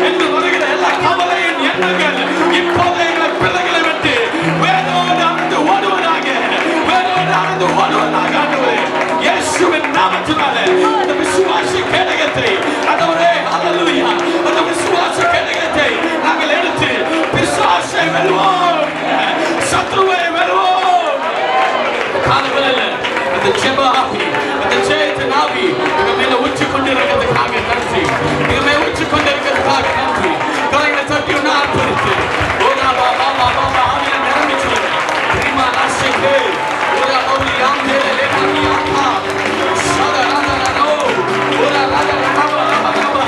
என்று வருகிற எல்லா கவலையின் எண்ணங்கள் இப்போது எங்களை பிள்ளைகளை விட்டு வேரோடு அறுந்து ஓடுவதாக, வேரோடு அறுந்து ஓடுவதாக ஆண்டவரே, இயேசுவின் நாமத்தினாலே அந்த விசுவாச கேடகத்தை ஆண்டவரே, ஹல்லேலூயா, அந்த விசுவாச கேடகத்தை நாங்கள் எடுத்து பிசாசை வெல்வோம், சத்ருவை வெல்வோம். காலங்களில் அந்த ஜெப ஆவி, அந்த ஜெயத்தின் ஆவி எங்க மேல உச்சி கொண்டிருக்கிறதுக்காக நன்றி, எங்க மேல உச்சி கொண்டிருக்கிறதுக்காக நன்றி. கலைகளை தட்டி ஒன்று ஆர்ப்பரித்து ஓரா பாபா பாபா ஆவியில நிரம்பி சொல்லுங்க. ரீமா நாசிகே ஓரா பௌலி ஆம்பேலே லேனாமி ஆகா சதா ராதா ஓரா ராதா ராபா ராபா ராபா.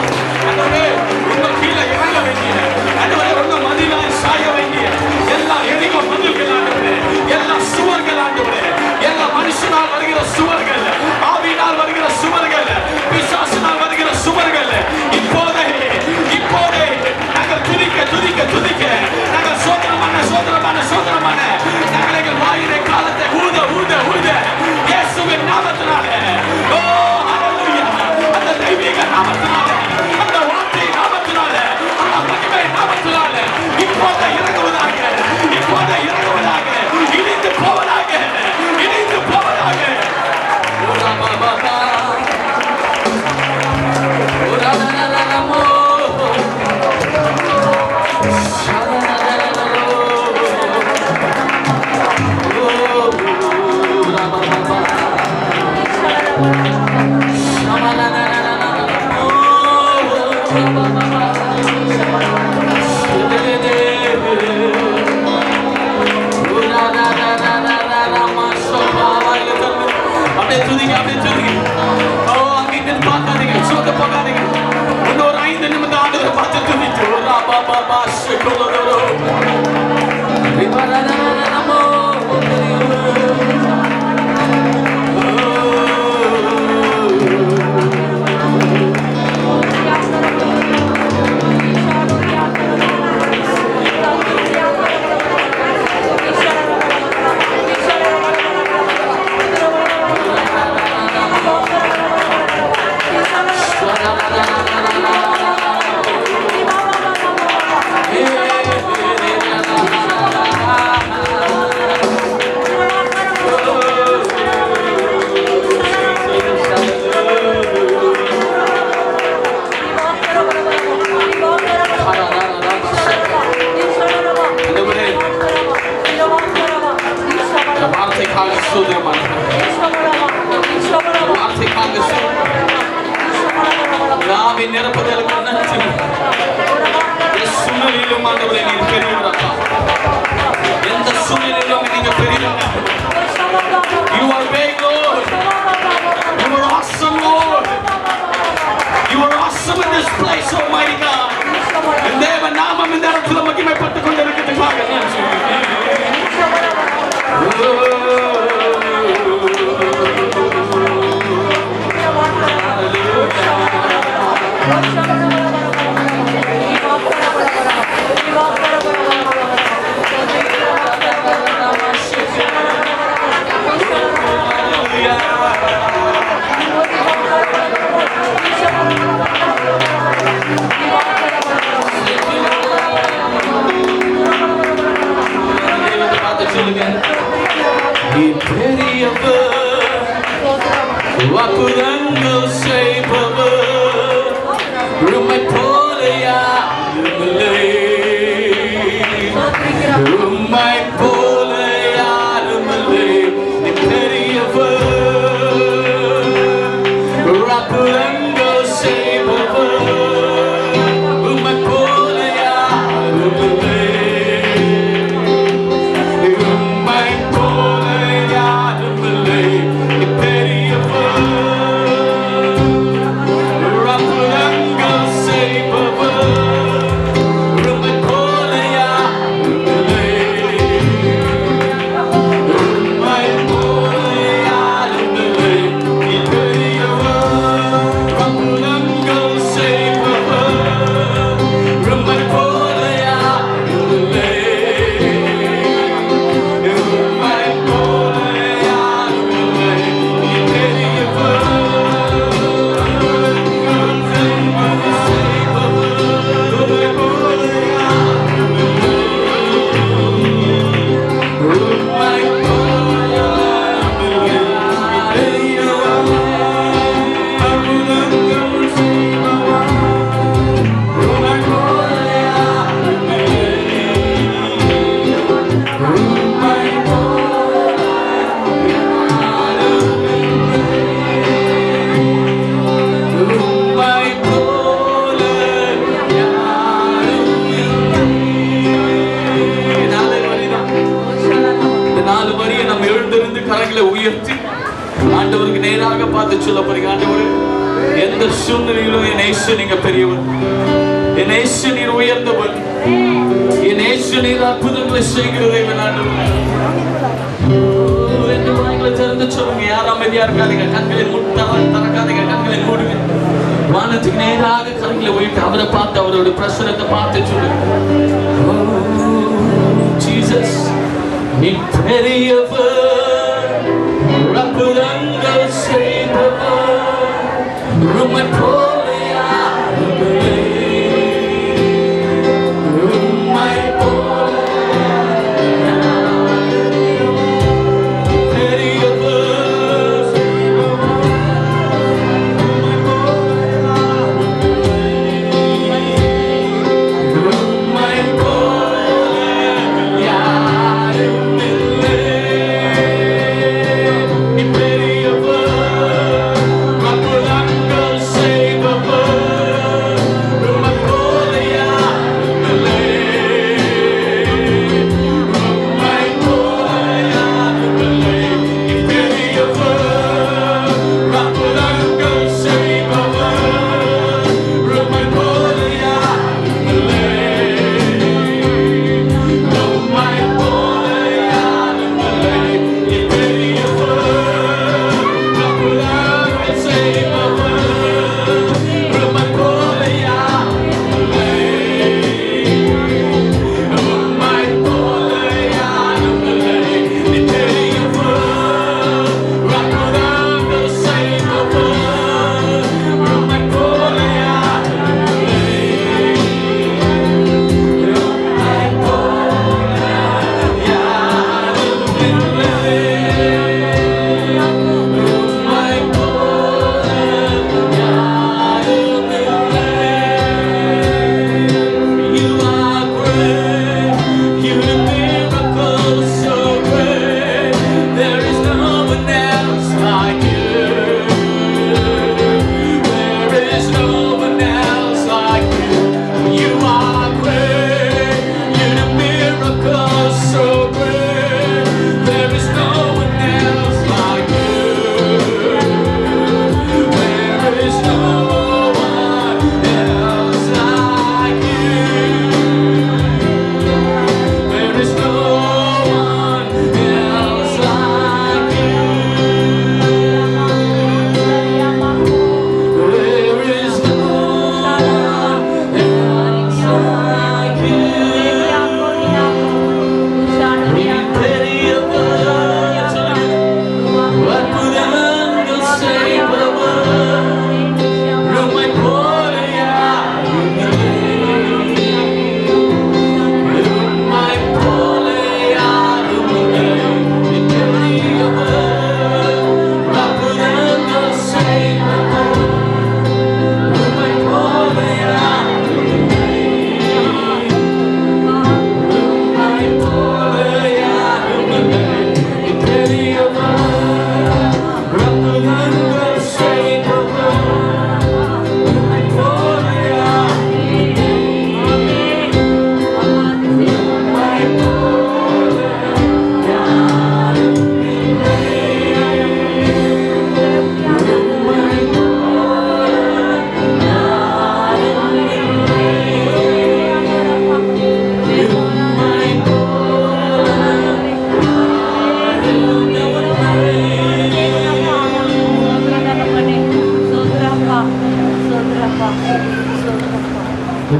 ஆண்டவரே, உங்க கீழே இறங்க வேண்டிய, ஆண்டவரே உங்க மதிலாய் சாய வேண்டிய எல்லா எரிகோ மதில்கள் ஆண்டவரே, எல்லா சுவர்கள் ஆண்டவரே, எல்லா மனுஷனால் வருகிற சுவர்கள், ஆவியினால் வருகிற சுவர்கள், பிசாசினால் வருகிற சுவர்கள் இப்போதே இப்போதே நாங்கள் துதிக்க துதிக்க துதிக்க நாங்கள் சோதனமான சோதனமான சோதனமான நாங்கள் எங்கள் வாயிலை காலத்தை ஊத ஊத ஊத இயேசுவின் நாமத்தினாலே, ஓ ஹல்லேலூயா, அந்த தெய்வீக நாமத்தினாலே, அந்த வார்த்தை நாமத்தினாலே, அந்த மகிமை நாமத்தினாலே இப்போதே இறங்குவதாக, இப்போதே இறங்குவதாக, இணைந்து போவதாக, இணைந்து போவதாக. ஓரா பாபா ஓரா நரமோ அப்படியே துதிங்க, அப்படியே துதிங்க. ஓ, அங்கே பார்க்காதீங்க, சோத போகாதீங்க. இன்னொரு 5 நிமிடம் ஆண்டவரை பார்த்து துதித்து ஓரா பாபா பாஷ் கொலோரோ ரிபரரரமோ Hallelujah. பார்த்து சொல்ல போறீங்க, ஆண்டவரே எந்த சூழ்நிலையிலும் என் இயேசு நீங்க பெரியவர், என் இயேசு நீர் உயர்ந்தவர், என் இயேசு நீர் அற்புதங்களை செய்கிறதை ஆண்டவரே. ரெண்டு வாய்களை திறந்து சொல்லுங்க. யாரும் அமைதியா இருக்காதீங்க. கண்களை திறக்காதீங்க. கண்களை மூடுங்க. வானத்துக்கு நேராக கண்களை உயர்த்தி அவரை பார்த்து அவருடைய பிரசனத்தை பார்த்து சொல்லுங்க. ஜீசஸ் நீ பெரியவர், அற்புதங்கள் செய்பவர், உம்மை போல யாருமில்லை, உம்மை போல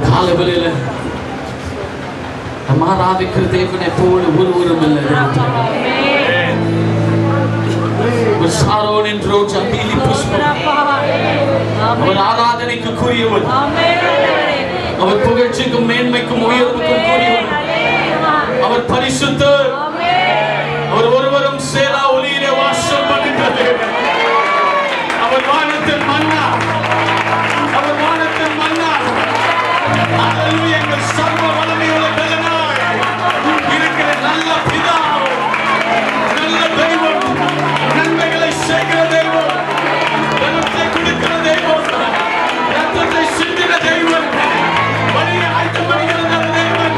காலவெளியில நம்ம ஆராதிக்கிற தேவனை போல ஒருவரும் இல்லை. சாரோனின் ரோஜா நீலி புஷ்பம் அவர் ஆராதனைக்கு கூறியவர், அவர் புகழ்ச்சிக்கும் மேன்மைக்கும் உயர்வுக்கும் கூறியவர், அவர் பரிசுத்தர், அவர் ஒருவரும் சேரா ஒளியிலே வாசம் பண்ணுகிறது. அவர் வானத்தின் மன்னா, அவர் வானத்தின் மன்னா. அல்லேலூயா. எங்கள் சர்வ வல்லமையுள்ள தேவனாய் இருக்கிற நல்ல பிதா, நல்ல தெய்வம், நன்மைகளை செய்கிற தெய்வம், பலத்தை கொடுக்கிற தெய்வம், ரத்தத்தை சிந்தின தெய்வம், வழியை ஆயத்தம் பண்ணுகிற தேவன்,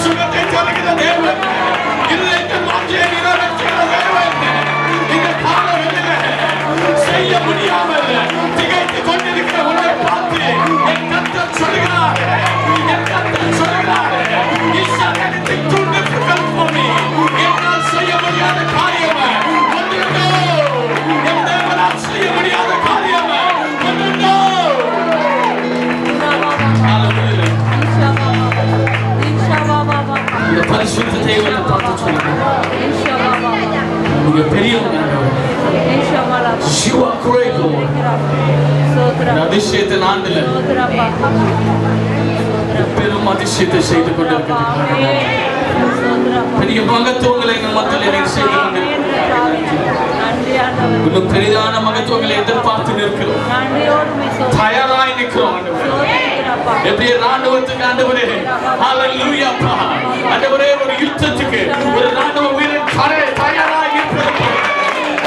சுகத்தை தருகிற தேவன், நீங்க பெரியவங்க ஆண்டவரே. You are great, Lord. இந்த அதிசயத்தின் ஆண்டுல பெரும் அதிசயத்தை செய்து கொண்டிருக்கிறீர்கள். பெரிய மகத்துவங்களை எங்கள் மத்தியில் நீர் செய்து கொண்டிருக்கிறீர்கள். இன்னும் பெரிதான மகத்துவங்களை எதிர்பார்த்து நிற்கிறோம். தயாராய் நிற்கிறோம் ஆண்டவரே. எப்படியே ராணுவத்துக்கு ஆண்டவரே, ஹalleluya அப்பா, ஆண்டவரே ஒரு யுத்தத்துக்கு ஒரு ராணுவ வீரன் தயாராய் நிற்பது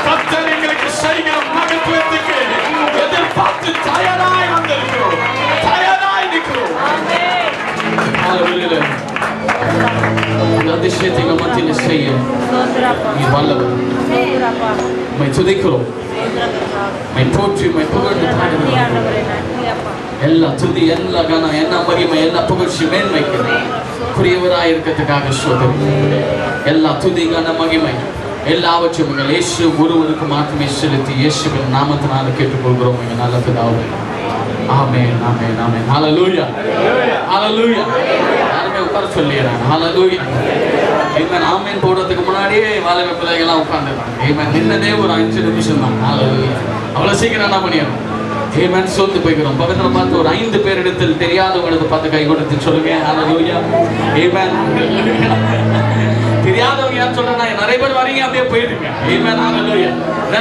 கர்த்தர் எங்களுக்கு செய்கிற மகத்துவத்துக்கு எதிர்பார்த்து தயாராய் வந்திருக்கிறோம், தயாராய் நிற்கிறோம். ஹalleluya. இந்த அதிசயத்தை எங்கள் மத்தியில் செய்ய நீ வல்லவர். உம்மை துதிக்கிறோம், உம்மை போற்றி, உம்மை புகழ்ந்து பாடுகிறோம். எல்லா துதி, எல்லா கனம், எல்லா மகிமை, எல்லா புகழ்ச்சி மேன்மைக்கு குறியவராய் இருக்கிறதுக்காக ஸ்தோத்திரம். எல்லா துதி, கன, மகிமை எல்லாவற்றையும் எங்கள் இயேசு ஒருவருக்கு மாற்றமே செலுத்தி இயேசுவின் நாமத்தினால கேட்டுக்கொள்கிறோம் எங்கள் நல்ல பிதாவே. ஆமென், ஆமென், ஆமென். ஹalleluya, ஹalleluya. யாருமே உட்கார சொல்லிடுறாங்க. ஹalleluya. ஆமென். ஆமென் போடுறதுக்கு முன்னாடியே வாலிப பிள்ளைகள்லாம் உட்காந்துருக்காங்க. ஆமென். நின்னதே ஒரு 5 நிமிஷம் தான். ஹalleluya. அவ்வளோ சீக்கிரம் என்ன பண்ணிடுறோம்? ஆமென். சோர்ந்து போய்க்கிறோம். பக்கத்தில் பார்த்து ஒரு 5 பேர் இடத்தில் தெரியாதவங்களுக்கு பார்த்து கை கொடுத்து சொல்லுங்க. ஹalleluya. ஆமென். தெரியாதவங்க யார் சொல்றேன்னா நிறைய பேர் வரீங்க அப்படியே போயிடுங்க. ஆமென். ஹalleluya.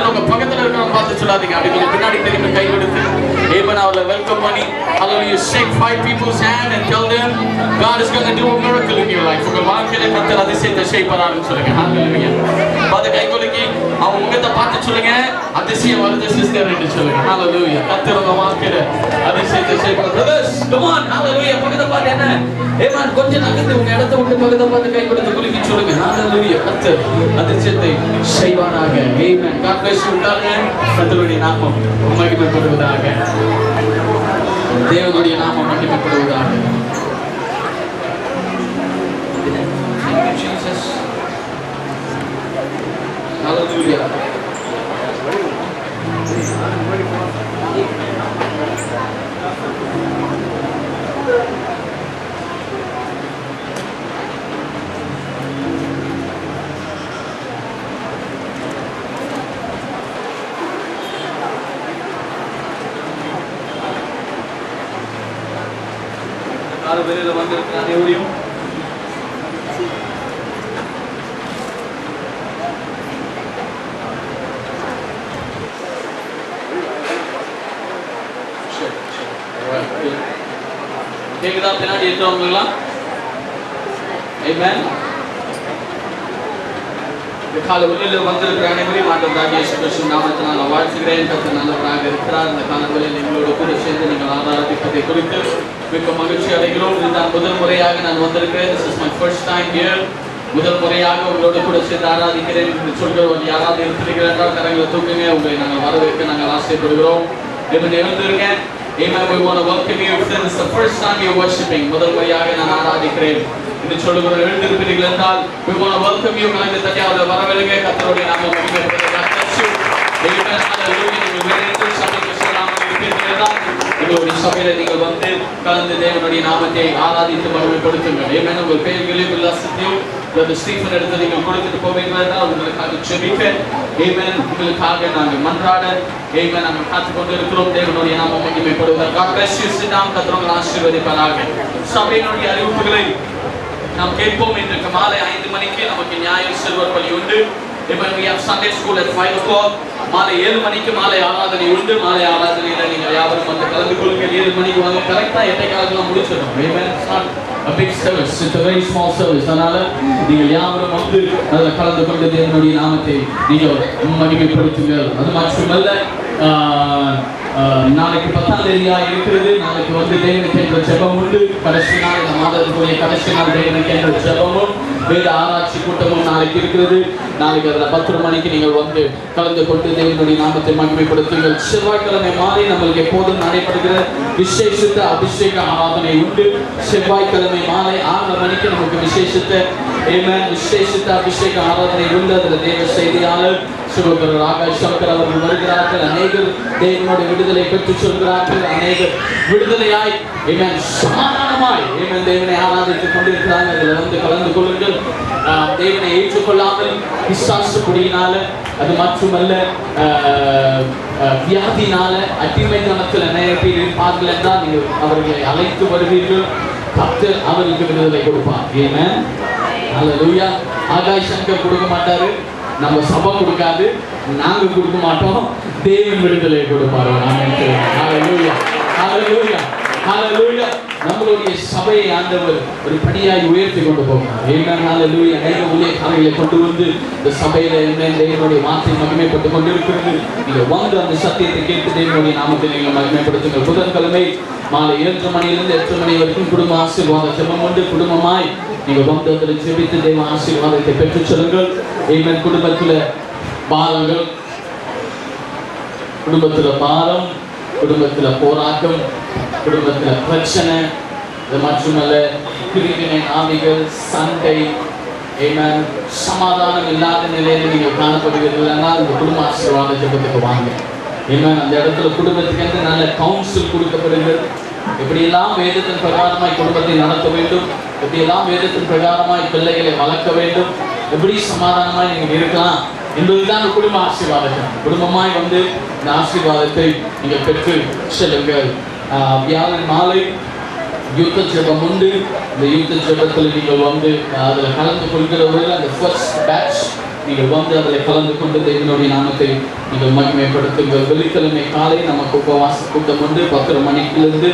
உங்க பக்கத்தில் இருக்கிறவங்க பார்த்து சொல்லாதீங்க. அப்படி கொஞ்சம் பின்னாடி திரும்பி கை கொடுத்து ஆமென் அவளை வெல்கம் பண்ணி ஹalleluya shake 5 people's hand and tell them God is going to do a miracle in your life. உங்க வாழ்க்கையில கர்த்தர் அதிசயத்தை செய்வார்னு சொல்லுங்க. ஹalleluya. பார்த்து கை கொடுக்கி அவங்க முகத்தை பார்த்து சொல்லுங்க, அதிசயம் வருது சிஸ்டர் என்று சொல்லுங்க. ஹalleluya. கர்த்தர் உங்க வாழ்க்கையில அதிசயத்தை செய்வார். brothers come on. ஹalleluya. பக்கத்தை பார்த்து என்ன ஆமென் கொஞ்சம் நகர்ந்து உங்க இடத்தை விட்டு பக்கத்தை பார்த்து கை கொடுத்து குலுக்கி சொல்லுங்க. ஹalleluya. கர்த்தர் அதிசயத்தை செய்வாராக. ஆமென். God bless you. கர்த்தருடைய நாமம் மகிமைப்படுவதாக. தேவனுடைய நாமம் மகிமைப்படுவதாக. Jesus. Hallelujah. வெளியில வந்திருக்கிறான் எவரையும் கேக்குதா? பின்னாடி இருக்கிறவங்களா? ஆமென். இந்த கால வெளியில வந்திருக்கிற அனைவரையும் ஆண்டவராகிய இயேசு கிறிஸ்துவின் நாமத்தினால் வாழ்த்துகிறேன். கர்த்தர் நல்லவராக இருக்கிறார். இந்த காலங்களில் எங்களோட கூட சேர்ந்து நீங்கள் ஆராதிப்பதை குறித்து மிக்க மகிழ்ச்சி அடைகிறோம். இதுதான் முதல் முறையாக நான் வந்திருக்கிறேன். This is my first time here. முதல் முறையாக உங்களோட கூட சேர்ந்து ஆராதிக்கிறேன் என்று சொல்கிறோம். யாராவது இருக்கிறீர்கள் என்றால் கரங்களை தூக்குங்க. உங்களை நாங்கள் வரவேற்க நாங்கள் ஆசைப்படுகிறோம். எழுந்திருங்க. Amen. We want to welcome you. If this is the first time you're worshiping, முதல் முறையாக நான் ஆராதிக்கிறேன் என்று சொல்கிறோம். எழுந்திருப்பீர்கள் என்றால் we want to welcome you. கலந்து தனியாக வரவேற்க கர்த்தருடைய நாமம் மகிமைப்படுவதாக. Amen. Hallelujah. நீங்கள் வேறு சபைக்கு செல்லாமல் இருப்பீர்கள் என்றால் எங்களுடைய சபையில நீங்கள் வந்து கலந்து தேவனுடைய நாமத்தை ஆராதித்து மகிமைப்படுத்துங்கள். Amen. உங்கள் பெயர்களையும் விலாசத்தையும் ஸ்டீஃபன் எடுத்து நீங்கள் கொடுத்துட்டு போவீர்கள் என்றால் உங்களுக்காக ஜெபிக்க Amen. உங்களுக்காக நாங்கள் மன்றாட Amen. நாங்கள் காத்துக் கொண்டிருக்கிறோம். தேவனுடைய நாமம் மகிமைப்படுவதாக. God bless you. Sit down. கர்த்தர் உங்களை ஆசீர்வதிப்பாராக. சபையினுடைய அறிவிப்புகளை நாம் கேட்போம். இன்றைக்கு மாலை 5 மணிக்கு நமக்கு ஞாயிறு சிறுவர் பள்ளி உண்டு. Amen. We have Sunday school at 5 o'clock. மாலை 7 மணிக்கு மாலை ஆராதனை உண்டு. மாலை ஆராதனையில நீங்கள் யாவரும் வந்து கலந்து கொள்ளுங்கள். 7 மணிக்கு வாங்க. கரெக்டா 8:15 முடிச்சிடும். Amen. It's not a big service. It's a very small service. அதனால நீங்கள் யாவரும் வந்து அதில் கலந்து கொண்டு தேவனுடைய நாமத்தை நீங்கள் மகிமைப்படுத்துங்கள். அது மட்டுமல்ல நாளைக்கு 10ஆம் தேதியா இருக்கிறது. நாளைக்கு வந்து தேவனுக்கு என்ற ஜெபம் உண்டு. கடைசி நாள் இந்த மாதத்துக்குரிய கடைசி நாள் தேவனுக்கு என்ற ஜெபமும் வேத ஆராய்ச்சி கூட்டமும் நாளைக்கு இருக்கிறது. நாளைக்கு அதில் 10 மணிக்கு நீங்கள் வந்து கலந்து கொண்டு தேவனுடைய நாமத்தை மகிமைப்படுத்துங்கள். செவ்வாய்க்கிழமை மாலை நம்மளுக்கு எப்போதும் நடைபெறுகிற விசேஷித்த அபிஷேக ஆராதனை உண்டு. செவ்வாய்க்கிழமை மாலை 6 மணிக்கு நமக்கு விசேஷித்த அபிஷேக ஆராதனை உண்டு. அதில் தேவ செய்தியாளர் சுபகர் ஆகாஷ் சங்கர் அவர்கள் வருகிறார்கள். அநேகர் தேவனுடைய விடுதலை பெற்றுச் சொல்கிறார்கள். அநேகர் விடுதலையாய் சமாதானமாய் தேவனை ஆராதித்துக் கொண்டிருக்கிறாங்க. அதில் வந்து கலந்து கொள்ளுங்கள். தேவனை ஏற்றுக்கொள்ளாமல் பிசாசு குடியினால, அது மட்டுமல்ல வியாதினால, அடிமைத்தனத்தில் நிறைய பேர் இருப்பார்கள் என்றால் நீங்கள் அவர்களை அழைத்து வருவீர்கள். கர்த்தர் அவர்களுக்கு விடுதலை கொடுப்பார். ஆமென். ஹல்லேலூயா. ஆகாய் சங்கர் கொடுக்க மாட்டாரு, நம்ம சபை கொடுக்காது, நாங்க கொடுக்க மாட்டோம், தேவன் விடுதலை கொடுப்பாரு. ஆமென். ஹல்லேலூயா. ஹல்லேலூயா. ஹல்லேலூயா. நம்மளுடைய சபையை ஆண்டவர் ஒரு படியாய் உயர்த்தி கொண்டு போகிறார். ஆமென். ஹல்லேலூயா. நிறைய ஊழியக்காரர்களை கொண்டு வந்து இந்த சபையில என்ன தேவனுடைய வார்த்தை மகிமைப்பட்டு கொண்டிருக்கிறது. நீங்க வந்து அந்த சத்தியத்தை கேட்டு தேவனுடைய நாமத்தை நீங்கள் மகிமைப்படுத்துங்கள். புதன்கிழமை மாலை 7 மணியிலிருந்து 8 மணி வரைக்கும் குடும்ப ஆசீர்வாத ஜெபம் உண்டு. குடும்பமாய் நீங்க வந்து அதில் ஜெபித்து தேவ ஆசீர்வாதத்தை பெற்றுச் செல்லுங்கள். ஆமென். குடும்பத்துல பாரங்கள், குடும்பத்துல பாரம், குடும்பத்துல போராட்டம், குடும்பத்துல பிரச்சனை, இது மட்டுமல்ல பிரிவினை ஆவிகள், சண்டை, ஆமென், சமாதானம் இல்லாத நிலையில நீங்க காணப்படுவீர்கள்னா இந்த குடும்ப ஆசீர்வாத ஜெபத்துக்கு வாங்க. ஆமென். அந்த இடத்துல குடும்பத்துக்கு நல்ல கவுன்சில் கொடுக்கப்படுகிறது. எப்படியெல்லாம் வேதத்தின் பிரகாரமாய் குடும்பத்தை நடத்த வேண்டும், எப்படியெல்லாம் வேதத்தின் பிரகாரமாய் பிள்ளைகளை வளர்க்க வேண்டும், எப்படி சமாதானமாய் நீங்கள் இருக்கலாம் என்பதுதான் குடும்ப ஆசீர்வாதம். குடும்பமாய் வந்து இந்த ஆசீர்வாதத்தை நீங்கள் பெற்று செல்லுங்கள். வியாழன் மாலை யூத்த ஜெபம் உண்டு. இந்த யூத்த ஜெபத்தில் நீங்கள் வந்து அதில் கலந்து கொள்கிறவர்கள் அந்த ஃபர்ஸ்ட் பேட்ச் நீங்கள் வந்து அதில் கலந்து கொண்டு தேவனுடைய நாமத்தை நீங்கள் மகிமைப்படுத்துங்கள். வெள்ளிக்கிழமை காலை நமக்கு உபவாச கூட்டம் உண்டு. 10 மணிலிருந்து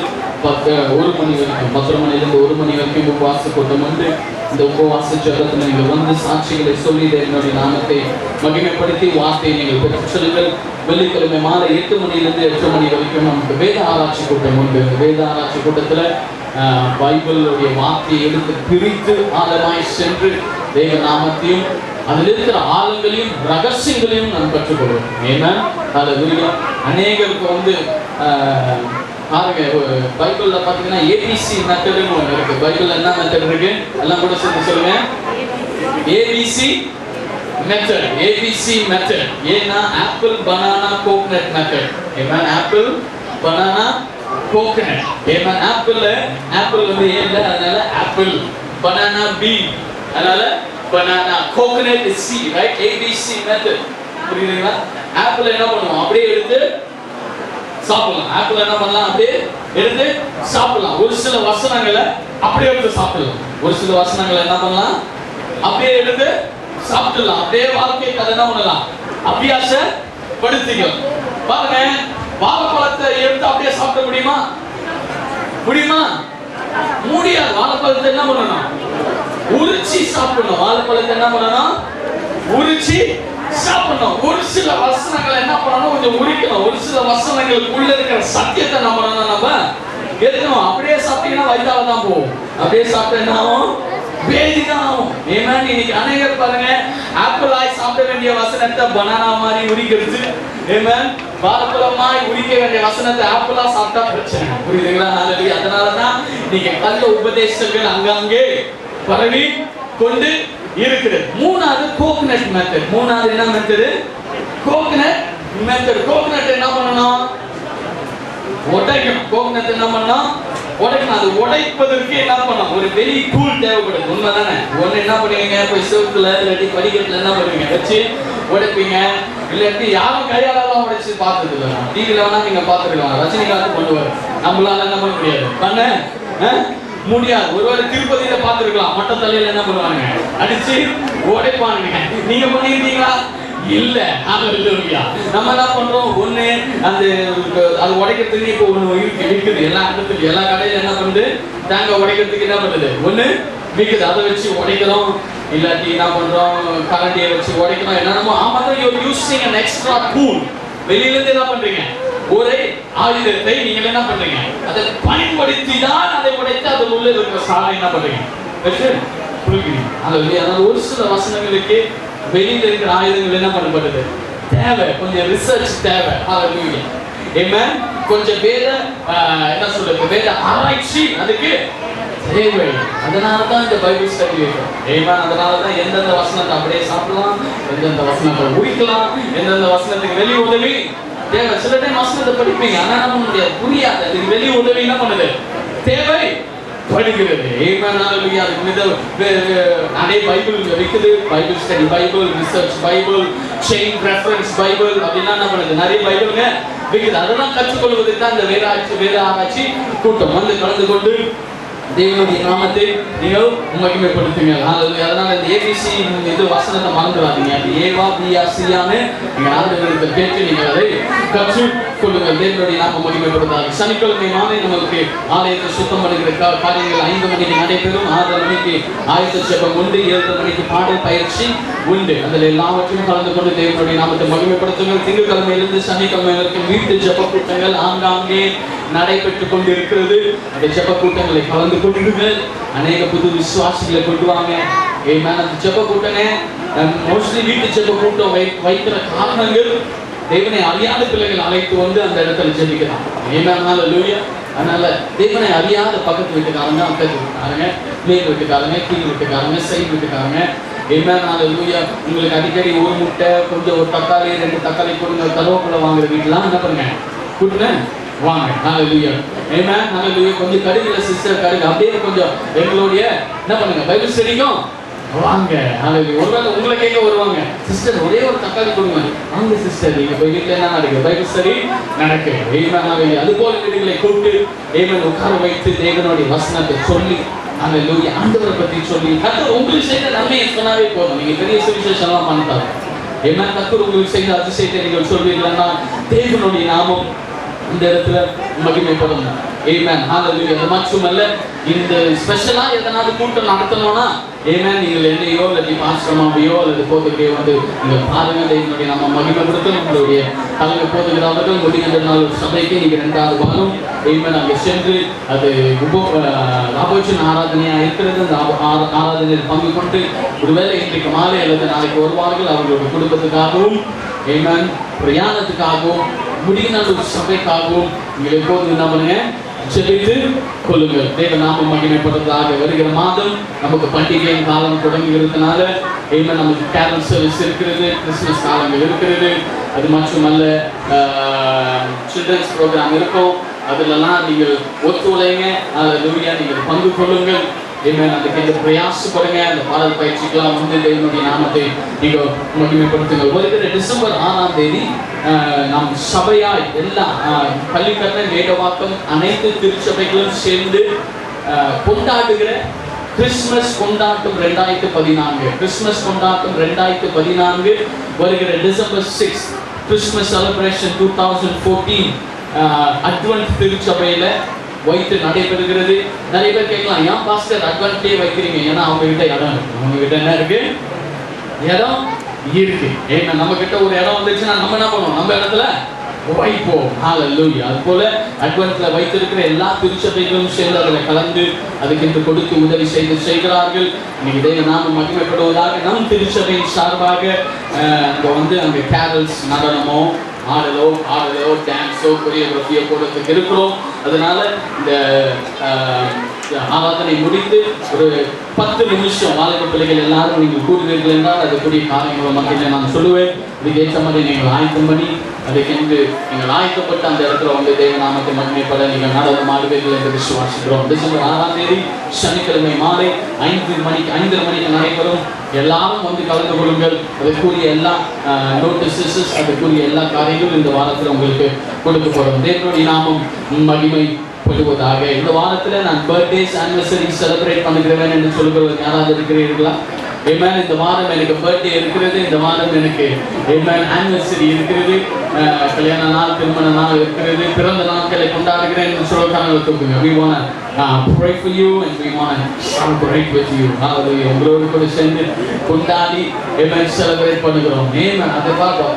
1 மணி வரைக்கும், 10 மணிலிருந்து 1 மணி வரைக்கும் உபவாச கூட்டம் உண்டு. இந்த உபவாச ஜெபத்தில் நீங்கள் வந்து சாட்சிகளை சொல்லி தேவனுடைய நாமத்தை மகிமைப்படுத்தி வார்த்தையை நீங்கள் பெற்றுச் செல்லுங்கள். வெள்ளிக்கிழமை மாலை 8 மணிலிருந்து 8 மணி வரைக்கும் நமக்கு வேத ஆராய்ச்சி கூட்டம் உண்டு. இந்த வேத ஆராய்ச்சி கூட்டத்தில் பைபிளுடைய வார்த்தையை எடுத்து பிரித்து ஆழமாய் சென்று தேவ நாமத்தையும் அதில் இருக்கிற ஆழங்களையும் ரகசியங்களையும் நாம் கற்றுக்கொள்வோம். ஏன்னா ஹல்லேலூயா. அநேகருக்கு வந்து பாருங்க, பைபிள்ல பார்த்தீங்கன்னா ஏபிசி மெத்தடுன்னு ஒன்று இருக்கு. பைபிள்ல என்ன மெத்தட் இருக்கு? எல்லாம் கூட சேர்ந்து சொல்லுங்க. ABC method. ABC method. ஏன்னா ஆப்பிள், பனானா, கோகனட் மெத்தட். ஏன்னா ஆப்பிள், பனானா, கோகனட். ஏன்னா ஆப்பிள் வந்து ஏல, அதனால ஆப்பிள். பனானா பி, அதனால banana, coconut is C, right? ABC method. புரியுதுங்களா? ஆப்பிள் என்ன பண்ணுவோம்? அப்படியே எடுத்து சாப்பிடலாம். ஆப்பிள் என்ன பண்ணலாம்? அப்படியே எடுத்து சாப்பிடலாம். ஒரு சில வசனங்களை அப்படியே எடுத்து சாப்பிடலாம். ஒரு சில வசனங்களை என்ன பண்ணலாம்? அப்படியே எடுத்து சாப்பிடலாம். அப்படியே வாழ்க்கைக்கு அதை என்ன பண்ணலாம்? அபியாசப்படுத்திக்கலாம். பாருங்க, வாழைப்பழத்தை எடுத்து அப்படியே சாப்பிட முடியுமா? முடியுமா? முடியாது. வாழைப்பழத்தை என்ன பண்ணணும்? உரிச்சி சாப்பிடணும். வாழைப்பழத்தை என்ன பண்ணணும்? உரிச்சி சாப்பிடணும். ஒரு சில வசனங்களை என்ன பண்ணணும்? கொஞ்சம் உரிக்கணும். ஒரு சில வசனங்களுக்குள்ள இருக்கிற சத்தியத்தை நம்ம எடுக்கணும். அப்படியே சாப்பிட்டீங்கன்னா வயிற்றால தான் போகும். அப்படியே சாப்பிட்டா என்ன ஆகும்? வேதிதான் ஆகும். ஏன்னா இன்னைக்கு அநேகர் பாருங்க, ஆப்பிள் ஆய் சாப்பிட வேண்டிய வசனத்தை பனானா மாதிரி உரிக்கிறது. வாழைப்பழமாய் உரிக்க வேண்டிய வசனத்தை ஆப்பிளா சாப்பிட்டா பிரச்சனை. புரியுதுங்களா? அதனாலதான் நீங்க கள்ள உபதேசங்கள் அங்கங்கே பரவி கொண்டு இருக்குது. மூணாவது கோகனட் மெத்தட். மூணாவது என்ன மெத்தட்? Coconut method. கோகனட் என்ன பண்ணணும்? உடைக்கணும். கோகனட் என்ன பண்ணணும்? உடைக்கணும். அது உடைப்பதற்கு என்ன பண்ணணும்? ஒரு பெரிய டூல் தேவைப்படுது. உண்மைதானே? ஒண்ணு என்ன பண்ணுவீங்க? போய் செவுத்துல இல்லாட்டி படிக்கட்டுல என்ன பண்ணுவீங்க? வச்சு உடைப்பீங்க. இல்லாட்டி யாரும் கையாலலாம் உடைச்சு பார்த்தது இல்லை. டிவில வேணா நீங்க பார்த்துருக்கலாம். ரஜினிகாந்த் பண்ணுவார். நம்மளால என்ன பண்ண முடியாது? பண்ண முடியாது. ஒருவேளை திருப்பதியில பார்த்துருக்கலாம். மொட்டை தலையில என்ன பண்ணுவாங்க? அடிச்சு உடைப்பாங்க. நீங்க பண்ணிருக்கீங்களா? இல்ல. ஹல்லேலூயா. நம்ம என்ன பண்றோம்? ஒண்ணு அந்த அது உடைக்கிறதுக்கு இப்போ ஒண்ணு இருக்குது. எல்லா இடத்துலயும் எல்லா கடையில என்ன பண்ணுது? தேங்காய் உடைக்கிறதுக்கு என்ன பண்ணுது? ஒண்ணு விக்குது. அதை வச்சு உடைக்கிறோம். இல்லாட்டி என்ன பண்றோம்? கரண்டியை வச்சு உடைக்கிறோம். என்னமோ ஆமாதான். You using an extra tool. வெளியில இருந்து என்ன பண்றீங்க? ஒரு ஆயுதத்தை நீங்க என்ன பண்றீங்க? அதை பயன்படுத்தி தான் அதை உடைத்து அது உள்ள இருக்கிற சாலை என்ன பண்றீங்க? புரியுறீங்க? அதனால ஒரு சில வசனங்களுக்கு வெளியில இருக்கிற ஆயுதங்கள் என்ன பண்ணப்படுது? தேவை. கொஞ்சம் ரிசர்ச் தேவை. ஹல்லேலூயா. ஆமென். கொஞ்சம் வேத என்ன சொல்றது? வேத ஆராய்ச்சி அதுக்கு தேவை. அதனாலதான் இந்த பைபிள் ஸ்டடி வைக்கிறோம். ஆமென். அதனாலதான் எந்தெந்த வசனத்தை அப்படியே சாப்பிடலாம், எந்தெந்த வசனத்தை உரிக்கலாம், எந்தெந்த வசனத்துக்கு வெளி உதவி தேவை. சில டைம் வசனத்தை படிப்பீங்க, ஆனா நம்ம முடியாது, புரியாது. அதுக்கு வெளி உதவி என்ன பண்ணுது? தேவை படிக்கிறது. ஆமென் ஹalleluya. நிறைய பைபிள் இருக்குது. Bible study Bible, research Bible, chain reference Bible அப்படின்னா என்ன பண்ணுது, நிறைய பைபிளுங்க இருக்குது. அதெல்லாம் கற்றுக்கொள்வதற்கு தான் இந்த வேத ஆராய்ச்சி கூட்டம் வந்து கலந்து கொண்டு தேவனுடைய நாமத்தை நீங்கள் மகிமைப்படுத்துங்க. அதனால இந்த ஏபிசி இது வசனத்தை மறந்துடாதீங்க. அது ஏவா பியா சியான்னு நீங்க ஆண்டவருக்கு கேட்டு நீங்கள் அதை கற்றுக்கொள்ளுங்கள். தேவனுடைய நாம மகிமைப்படுத்தாங்க. சனிக்கிழமை மாலை நமக்கு ஆலயத்தை சுத்தம் பண்ணுகிற காரியங்கள் 5 மணிக்கு நடைபெறும். 6 மணிக்கு ஆயத்த ஜெபம் உண்டு. 7 மணிக்கு பாடல் பயிற்சி உண்டு. அதில் எல்லாவற்றையும் கலந்து கொண்டு தேவனுடைய நாமத்தை மகிமைப்படுத்துங்கள். திங்கட்கிழமையிலிருந்து சனிக்கிழமை வரைக்கும் வீட்டு ஜெப கூட்டங்கள் ஆங்காங்கே நடைபெற்றுக் கொண்டிருக்கிறது. அந்த ஜெப கூட்டங்களை கலந்து கொண்டிருங்கள். அநேக புது விசுவாசிகளை கொண்டு வாங்க. அந்த ஜெப கூட்டமே மோஸ்ட்லி வீட்டு ஜெப கூட்டம் வைக்கிற காரணங்கள் தேவனை அறியாத பிள்ளைகள் அழைத்து வந்து அந்த இடத்துல ஜெபிக்கிறாங்க. ஹalleluya. அதனால தேவனை அறியாத பக்கத்து வீட்டுக்காரங்க, அக்கத்து வீட்டுக்காரங்க, மேல் வீட்டுக்காரங்க, கீழ் வீட்டுக்காரங்க, சைடு வீட்டுக்காரங்க, ஹalleluya. உங்களுக்கு அடிக்கடி ஒரு முட்டை, கொஞ்சம் ஒரு தக்காளி, 2 தக்காளி கொடுங்க, கருவேப்பிலை வாங்குற வீட்டுலாம் என்ன பண்ணுங்க, கூட்டுங்க வாங்க. ஹalleluya. ஆமென் ஹalleluya. கொஞ்சம் கடுகுல சிஸ்டர் கடுகு அப்படியே கொஞ்சம் எங்களுடைய என்ன பண்ணுங்க, பைபிள் ஸ்டடிக்கும் வாங்க. ஹalleluya. ஒருவேளை உங்களை கேட்க வருவாங்க, சிஸ்டர் ஒரே ஒரு தக்காளி கொடுங்க. வாங்க சிஸ்டர், நீங்க போய் வீட்டுல என்ன நடக்குது, பைபிள் ஸ்டடி நடக்கு. ஆமென் ஹalleluya. அது போல வீடுகளை கூப்பிட்டு ஆமென் உட்கார வைத்து தேவனுடைய வசனத்தை சொல்லி ஹalleluya ஆண்டவரை பத்தி சொல்லி கர்த்தர் உங்களுக்கு செய்த நன்மையை சொன்னாவே போதும். நீங்க பெரிய சுவிசேஷம் எல்லாம் பண்ணாத ஆமென். கர்த்தர் உங்களுக்கு செய்த அதிசயத்தை நீங்கள் சொல்வீர்கள்னா தேவனுடைய நாமம் இந்த இடத்துல மகிமைப்படும். ஆமென் ஹalleluya. அது மட்டுமல்ல, இந்த ஸ்பெஷலா எதனால கூட்டம் நடத்தணும்னா ஆமென் நீங்கள் என்னையோ அல்லது பாஸ்டர்மாவையோ அல்லது போதகரையோ வந்து நீங்க பாருங்க. தேவனுடைய நாம மகிமைப்படுத்தும். உங்களுடைய தலைமை போதகராவர்கள் முடிகின்ற நாள் சபைக்கு நீங்க 2வது வாரம் ஆமென் அங்கே சென்று அது ராபோஜன் ஆராதனையா இருக்கிறது. அந்த ஆராதனையில் பங்கு கொண்டு ஒருவேளை இன்றைக்கு மாலை அல்லது நாளைக்கு வருவார்கள். அவர்களுடைய குடும்பத்துக்காகவும் ஆமென் பிரயாணத்துக்காகவும் முடிகின்ற சபைக்காகவும் நீங்கள் எப்போது என்ன பண்ணுங்க, ஜெபித்து கொள்ளுங்கள். தேவ நாமம் மகிமைப்படுவதாக. வருகிற மாதம் நமக்கு பண்டிகையின் காலம் தொடங்குகிறதுனால ஆமென் நமக்கு கேரல் சர்வீஸ் இருக்கிறது, கிறிஸ்துமஸ் காலங்கள் இருக்கிறது. அது மட்டுமல்ல சில்ட்ரன்ஸ் ப்ரோக்ராம் இருக்கும். அதிலெல்லாம் நீங்கள் ஒத்துழைங்க. ஹalleluya. நீங்கள் பங்கு கொள்ளுங்கள். ஆமென். அதுக்கு பிரயாசப்படுங்க. அந்த பாடல் பயிற்சிக்கெல்லாம் வந்து தேவனுடைய நாமத்தை நீங்கள் மகிமைப்படுத்துங்கள். வருகிற டிசம்பர் 6ஆம் தேதி நாம் சபையாய் எல்லா பள்ளிக்கரணை, வேதவாக்கம் அனைத்து திருச்சபைகளும் சேர்ந்து கொண்டாடுகிற கிறிஸ்துமஸ் கொண்டாட்டம் 2014. கிறிஸ்துமஸ் கொண்டாட்டம் 2014 வருகிற டிசம்பர் 6 கிறிஸ்துமஸ் செலிப்ரேஷன் 2014 அட்வென்ட் திருச்சபையில வைத்து நடைபெறுகிறது. நிறைய பேர் கேட்கலாம், ஏன் பாஸ்டர் அட்வென்ட் டே வைக்கிறீங்க? ஏன்னா அவங்க கிட்ட இடம் இருக்கு. அவங்க கிட்ட என்ன இருக்கு? இடம் இருக்கு. ஏன்னா நம்ம கிட்ட ஒரு இடம் வந்துச்சுன்னா நம்ம என்ன பண்ணுவோம், நம்ம இடத்துல வைப்போம். ஹalleluya. அது போல அட்வென்ட்ல வைத்திருக்கிற எல்லா திருச்சபைகளும் சேர்ந்து அதில் கலந்து அதுக்கு கொடுத்து உதவி செய்கிறார்கள். இன்னைக்கு தேவ நாமம் மகிமைப்படுவதாக. நம் திருச்சபையின் சார்பாக அங்கே வந்து அங்கே கேரல்ஸ், நடனமோ ஆடலோ டான்ஸோ கொரியோகிராஃபியோ போடுறதுக்கு இருக்கிறோம். அதனால இந்த ஆராதனை முடித்து ஒரு 10 நிமிஷம் வாலிப பிள்ளைகள் எல்லாரும் நீங்கள் கூறுவீர்கள் என்றால் அதுக்குரிய காரியங்களை மத்தியில் நான் சொல்லுவேன். இதுக்கு ஏற்ற மாதிரி நீங்கள் ஆயத்தம் பண்ணி அதுக்கென்று நீங்கள் ஆயத்தப்பட்டு அந்த இடத்துல வந்து தேவநாமத்தை மகிமைப்பட நீங்கள் நடனம் ஆடுவீர்கள் என்று விசுவாசிக்கிறோம். டிசம்பர் 6ஆம் தேதி சனிக்கிழமை மாலை 5:30 மணிக்கு நடைபெறும். எல்லாரும் வந்து கலந்து கொள்ளுங்கள். அதுக்குரிய எல்லா நோட்டீசஸ், அதுக்குரிய எல்லா காரியங்களும் இந்த வாரத்தில் உங்களுக்கு கொடுக்கப்படும். தேவனுடைய நாமம் மகிமைப்படுவதாக. இந்த வாரத்தில் நான் பர்த்டேஸ், ஆனிவர்சரி செலிப்ரேட் பண்ணுகிறேன் என்று சொல்கிறவங்க யாராவது இருக்கிறீர்களா? ஆமென். இந்த வாரம் எனக்கு பர்த்டே இருக்கிறது. இந்த வாரம் எனக்கு ஆமென் ஆனிவர்சரி இருக்கிறது. கல்யாண நாள், திருமண நாள் இருக்கிறது. பிறந்த நாட்களை கொண்டாடுகிறேன் என்று சொல்லுறாங்க. தூக்குங்க. We want to pray for you and we want to celebrate with you. ஹalleluya. உங்களோடு கூட சேர்ந்து கொண்டாடி ஆமென் செலிப்ரேட் பண்ணுகிறோம். ஆமென். அதை பார்ப்போம்.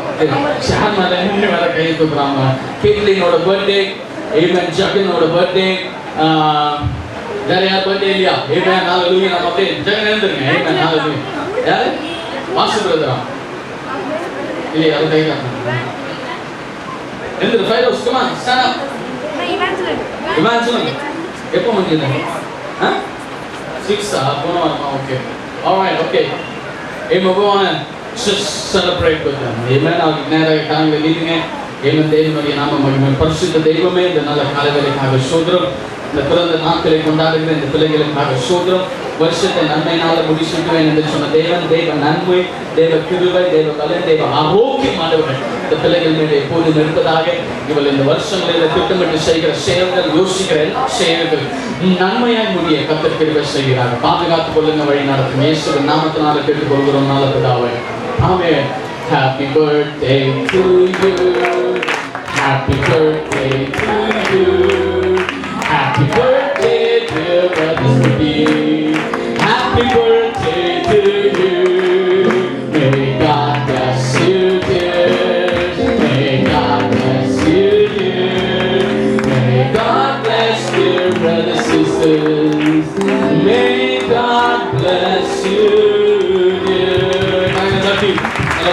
சாமல நின்று வர கையை தூக்குறாங்க. கேட்லினோட பர்த்டே, ஆமென். ஜகனோட பர்த்டே, வேற யார் பர்த்டே இல்லையா? ஆமென். ஹalleluya. நம்ம அப்படியே ஜெகன் எழுந்துருங்க. ஆமென். ஹalleluya. யாரு? மாசு பிரதரா இல்லையா? அது கை காட்டுங்க. எழுந்துரு. Firoz, come on, stand up. இவான்ஜலின் எப்போ வந்தீங்க? 6 போன வாரமா? Okay. Alright, okay. We want to just celebrate with them. Amen. அவங்களுக்கு நேராக காரியங்களை நீங்க. ஆமென். தேவனுடைய நாமம் மகிமை. பரிசுத்த தெய்வமே, இந்த நல்ல காலவேளைக்காக ஸ்தோத்திரம். இந்த பிறந்த நாட்களை கொண்டாடுகிற இந்த பிள்ளைகளுக்காக சோதரம். வருஷத்தை நன்மையினால முடிச்சுக்குவேன் என்று சொன்ன தேவன், தேவ நன்மை, தேவ கிருபை, தேவ பலன், தேவ ஆரோக்கியம் ஆண்டவர்கள் இந்த பிள்ளைகள் மேலே எப்போதும் இருப்பதாக. இவள் இந்த வருஷங்களில் திட்டமிட்டு செய்கிற செயல்கள், யோசிக்கிற எல்லா செயல்கள் நன்மையாய் முடிய கர்த்தர் கிருபை செய்கிறார்கள். பாதுகாத்துக் கொள்ளுங்க, வழி நடத்தும். இயேசுவின் நாமத்தினால கேட்டுக்கொள்கிறோம் நல்ல பிதாவே, ஆமென். Happy birthday to you. Happy birthday to you. Happy birthday dear brothers to be. Happy birthday to you. May God bless you dear. May God bless you dear. May God bless dear brothers sisters. May God bless you dear.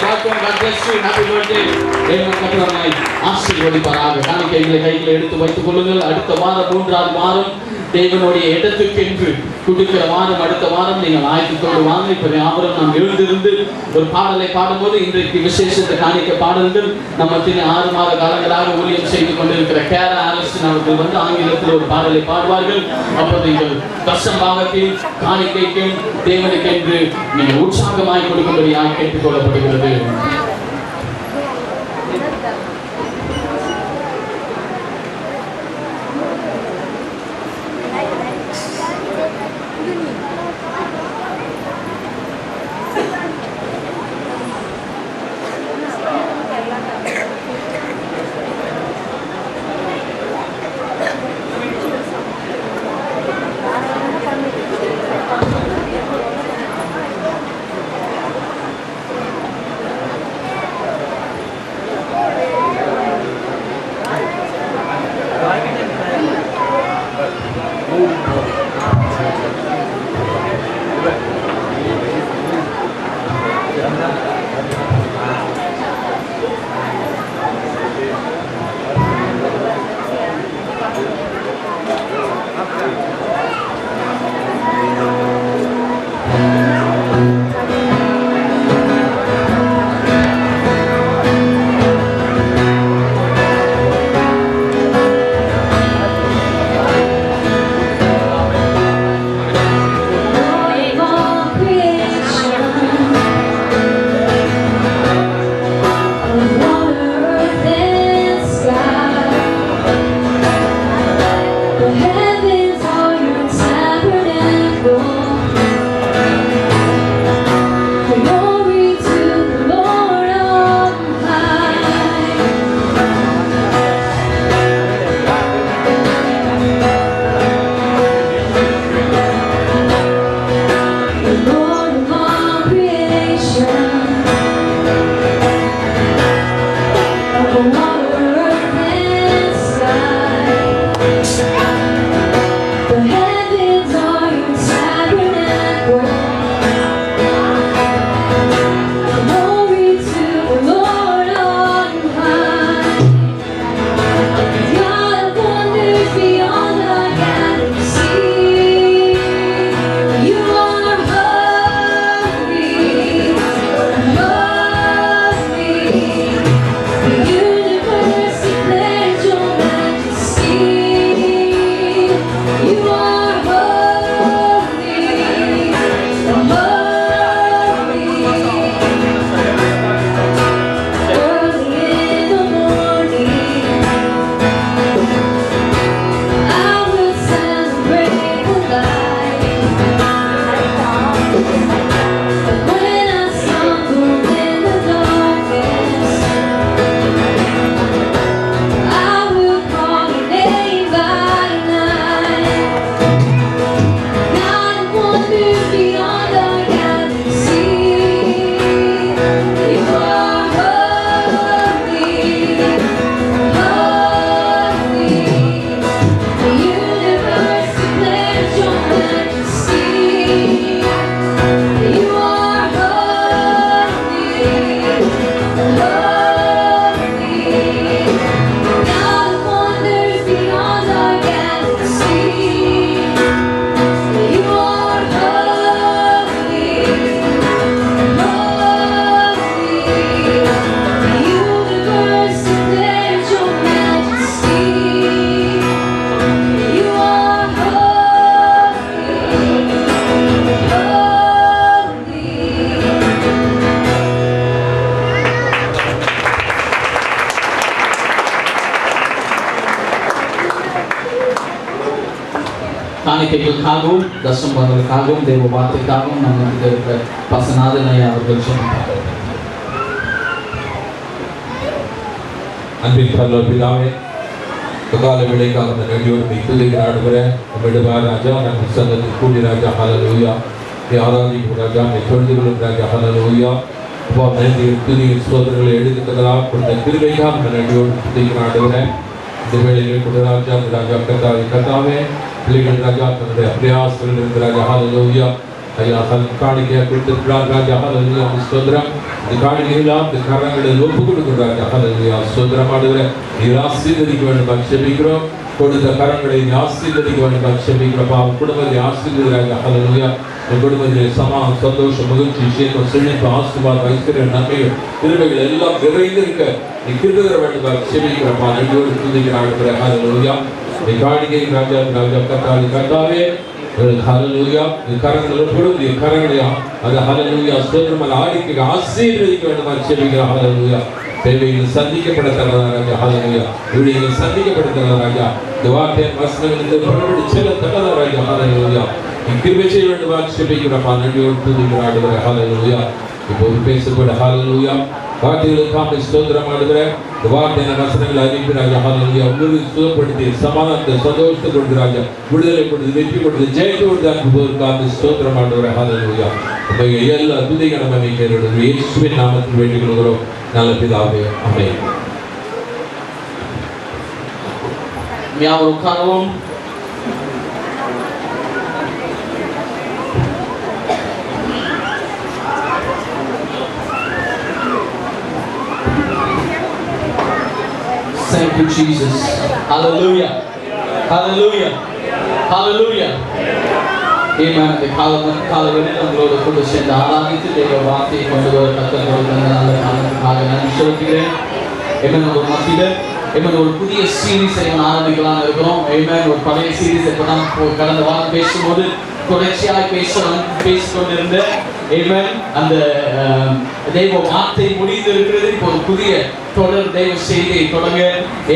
God bless you. Happy birthday. தேவன் கர்த்தரை ஆசீர்வதிப்பாராக. காணிக்கைகளை கையில் எடுத்து வைத்துக் கொள்ளுங்கள். அடுத்த வாரம் 3வது வாரம் தேவனுடைய இடத்துக்கென்று கொடுக்கிற வாரம். அடுத்த வாரம் நீங்கள் ஆயத்தத்தோடு வாங்க. இப்ப யாவரும் நாம் எழுந்திருந்து ஒரு பாடலை பாடும்போது இன்றைக்கு விசேஷத்தை காணிக்க பாடல்கள் நம்ம 6 மாத காலங்களாக ஊழியம் செய்து கொண்டிருக்கிற கேரா ஆலிசன் அவர்கள் வந்து ஆங்கிலத்தில் ஒரு பாடலை பாடுவார்கள். அப்போது நீங்கள் தசம் பாகத்தில் காணிக்கைக்கும் தேவனுக்கென்று நீங்கள் உற்சாகமாய் கொடுக்கும்படியாக கேட்டுக்கொள்ளப்படுகிறது. காணிக்கைகளுக்காகவும் தசம்பங்களுக்காகவும் தேவ வார்த்தைக்காகவும் நம்ம இருக்கிற பசநாதனை அவர்கள் சொன்னார். அன்பின் பரலோக பிதாவே, கால வேளைக்காக அந்த நடியோடு துதிக்கிற ஆண்டவரே, நம்மிடமா ராஜா, நம்ம சங்கத்தில் கூடி ராஜா, ஹல்லேலூயா. நீ ஆராதிக்கும் ராஜா, நீ தொழுது கொள்ளும் ராஜா, ஹல்லேலூயா. அப்பா நன்றி துதி சோதனைகளை எடுத்துக்கலாம் கொடுத்த கிருபைக்காக அந்த நடியோடு துதிக்கிற ஆண்டவரே, இந்த வேளையிலே கூட ராஜா ராஜா கர்த்தாவே பிள்ளைகள் ராஜா தன்னுடைய பிரயாசங்கள் இருக்கிற ராஜா, ஹல்லேலூயா. ஐயா காணிக்கையா கொடுத்திருக்கிறார் ராஜா, ஹல்லேலூயா. ஸ்தோத்திரம். இந்த காணிக்கையெல்லாம் இந்த கரங்களில் ஒப்பு கொடுக்கிற ராஜா, ஹல்லேலூயா. ஸ்தோத்திரம் ஆண்டவரே, நீர் ஆசீர்வதிக்க வேண்டும் ஜெபிக்கிறோம். கொடுத்த கரங்களை நீ ஆசீர்வதிக்க வேண்டும் ஜெபிக்கிறோம். குடும்பத்தை ஆசீர்வதி ராஜா, ஹல்லேலூயா. உன் குடும்பத்திலே சமாதானம், சந்தோஷம், மகிழ்ச்சி, விஷயம், செழிப்பு, ஆசீர்வாதம், ஐஸ்வர்யம், நன்மைகள், கிருபைகள் எல்லாம் நிறைந்திருக்க நீ கிருபை வேண்டும் ஜெபிக்கிறப்பா. நன்றியோடு துதிக்கிற ஆண்டவரே, ஹல்லேலூயா. நீ காணிக்கை ராஜா ராஜா கர்த்தாவே, ஹல்லேலூயா. இந்த கரங்களை பொழுது கரங்களையா அது ஹல்லேலூயா. ஸ்தோத்திரம். அந்த ஆடிக்கு ஆசீர்வதிக்க வேண்டும் ஜெபிக்கிறோம். ஹல்லேலூயா. தேவைகள் சந்திக்கப்படத்தக்கதா ராஜா, ஹல்லேலூயா. இவர்கள் சந்திக்கப்படத்தக்கதா ராஜா. இந்த வார்த்தையின் வசனங்களுக்கு புறப்பட்டு செல்லத்தக்கதா ராஜா, ஹல்லேலூயா. கிருபை செய்ய வேண்டும் ஜெபிக்கிறப்பா. நன்றியோடு துதிக்கிற ஆண்டவரே, ஹல்லேலூயா. இப்போது பேசப்பட ஹல்லேலூயா. வார்த்தைகளுக்காக ஸ்தோத்திரம் ஆண்டவரே. இந்த வார்த்தையின் வசனங்களை அறிவிப்பு ராஜா, ஹல்லேலூயா. உங்களுக்கு சுகப்படுத்தி சமாதானத்தை சந்தோஷத்தை கொடுத்து ராஜா, விடுதலை கொடுத்து வெற்றி கொடுத்து ஜெயத்தை கொடுத்து அனுப்புவதற்காக ஸ்தோத்திரம் ஆண்டவரே, ஹல்லேலூயா. எல்லா துதிகளை நம்ம கேட்கிறோம். இயேசுவின் நாமத்தில் வேண்டிக் கொள்கிறோம் நல்ல பிதாவே, ஆமென். யாவரும் உட்காருவோம். Thank you, Jesus. Hallelujah. Hallelujah. Hallelujah. Amen. இந்த காலங்களில் நம்மளோட கூட சேர்ந்து ஆராதித்து தேவ வார்த்தையை கொண்டு வர கத்தர்களுக்கு நல்ல காலத்துக்காக நன்றி செலுத்துகிறேன். Amen. ஒரு மத்தியில் Amen. ஒரு புதிய சீரீஸை ஆரம்பிக்கலாம் இருக்கிறோம். Amen. ஒரு பழைய சீரீஸ் இப்போ தான் கடந்த வாரம் பேசும்போது தொடர்ச்சியாக பேசிக்கொண்டிருந்த Amen. அந்த தெய்வ வார்த்தை முடிந்து இருக்கிறது. இப்போ ஒரு புதிய தொடர் தெய்வ செய்தியை தொடங்க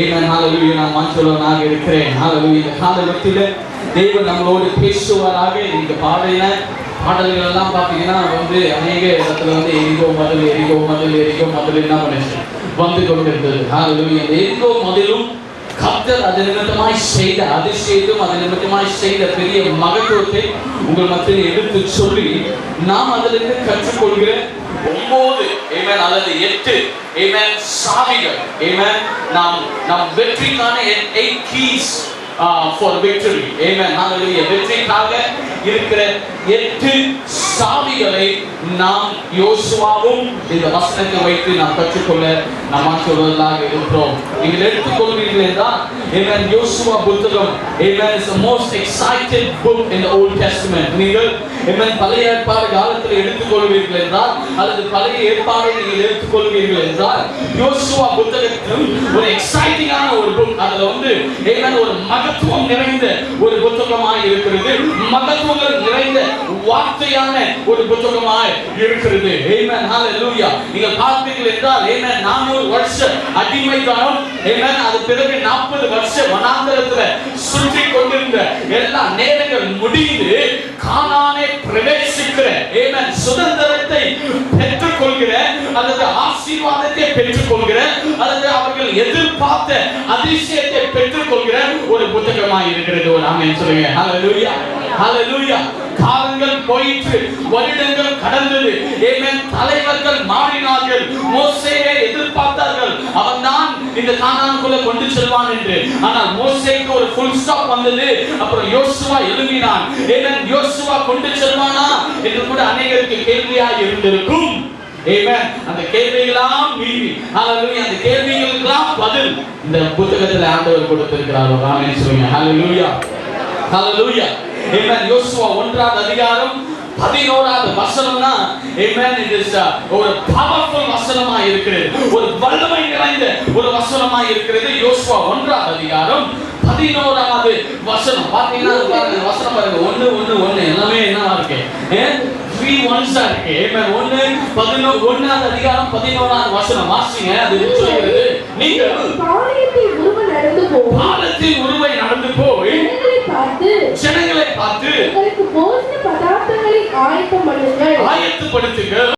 Amen. ஹல்லேலூயா. நான் மாற்றவனாக இருக்கிறேன். ஹல்லேலூயா. இந்த காலகட்டத்தில் தேவன் நம்மளோடு பேசுவாராக. இந்த பாடல்கள் எல்லாம் பார்த்தீங்கன்னா அநேக இடத்துல எரிகோ மதில் என்ன பண்ணுச்சு வந்து கொண்டிருந்தது. ஹல்லேலூயா. எரிகோ மதிலும் கர்த்தர் அது நிமித்தமாய் செய்த அதிசயத்தையும் அது நிமித்தமாய் செய்த பெரிய மகத்துவத்தை உங்கள் மத்தியில் எடுத்து சொல்லி நாம் அதிலிருந்து கற்றுக்கொள்கிற 9 Amen அல்லது 8 Amen சாவிகள் Amen நாம் வெற்றிக்கான 8 keys for victory Amen hallelujah. வெற்றிக்காக இருக்கிற 8 சாவிகளை நாம் யோசுவாவும் இந்த வசனத்தை வைத்து நாம் கற்றுக்கொள்ள நாம் சொல்வதாக இருக்கிறோம். நீங்கள் எடுத்துக்கொள்வீர்கள் என்றால் Amen யோசுவா புத்தகம் Amen is the most excited book in the Old Testament. நீங்கள் Amen பழைய ஏற்பாடு காலத்தில் எடுத்துக்கொள்வீர்கள் என்றால் அல்லது பழைய ஏற்பாடை நீங்கள் எடுத்துக்கொள்வீர்கள் என்றால் யோசுவா புத்தகத்தில் ஒரு எக்ஸைட்டிங்கான ஒரு புக். அதுல Amen ஒரு மகத்துவம் நிறைந்த ஒரு புத்தகமாய் இருக்கிறது. மகத்துவங்கள் நிறைந்த வார்த்தையான ஒரு புத்தகமாய் இருக்கிறது. Amen hallelujah. நீங்கள் பார்த்தீர்கள் என்றால் Amen 400 வருஷ அடிமைத்தனம் Amen அது பிறகு 40 வருஷ வனாந்தரத்துல சுற்றி கொண்டிருந்த எல்லா நேரங்கள் முடிந்து கானானை பிரவேசிக்கிற Amen சுதந்திரத்தை பெற்றுக்கொள்கிற அல்லது ஆசீர்வாதத்தை பெற்றுக்கொள்கிற அல்லது அவர்கள் எதிர்பார்த்த அதிசயத்தை பெற்றுக்கொள்கிற ஒரு புத்தகமாய் இருக்கிறது. ஒரு ஆமென் சொல்லுங்க. ஹalleluya ஹalleluya. காலங்கள் போயிற்று, வருடங்கள் கடந்தது. Amen தலைவர்கள் மாறினார்கள். மோசேயை எதிர்பார்த்தார்கள், அவன் தான் இந்த கானானுக்குள்ள கொண்டு செல்வான் என்று. ஆனால் மோசேக்கு ஒரு ஃபுல் ஸ்டாப் வந்தது. அப்புறம் யோசுவா எழும்பினான். Amen யோசுவா கொண்டு செல்வானா என்று கூட அநேகருக்கு கேள்வியாய் இருந்திருக்கும். Amen அந்த கேள்விகளெல்லாம் மீறி ஹalleluya அந்த கேள்விகளுக்கெல்லாம் பதில் இந்த புத்தகத்தில் ஆண்டவர் கொடுத்திருக்கிறார். ஆமென் சொல்லுங்க. ஹalleluya ஹalleluya. Amen யோசுவா 1ஆம் அதிகாரம் 11வது வசனம்னா Amen it is ஒரு பவர்ஃபுல் வசனமா இருக்கிறது. ஒரு வல்லமை நிறைந்த ஒரு வசனமா இருக்கிறது. யோசுவா 1ஆம் அதிகாரம் 11வது வசனம் பாத்தீங்கன்னா வசனம் பாருங்க 1 எல்லாமே என்னவா இருக்கு? 3 ones இருக்கு. Amen 1வது அதிகாரம் 11வது வசனம் வாசிங்க. அது சொல்கிறது, நீங்கள் பாலத்தின் உருவை நடந்து போய் ஜனங்களை பார்த்து உங்களுக்கு போஜன பதார்த்தங்களை ஆயத்தம் பண்ணுங்கள். ஆயத்தப்படுத்துங்கள்.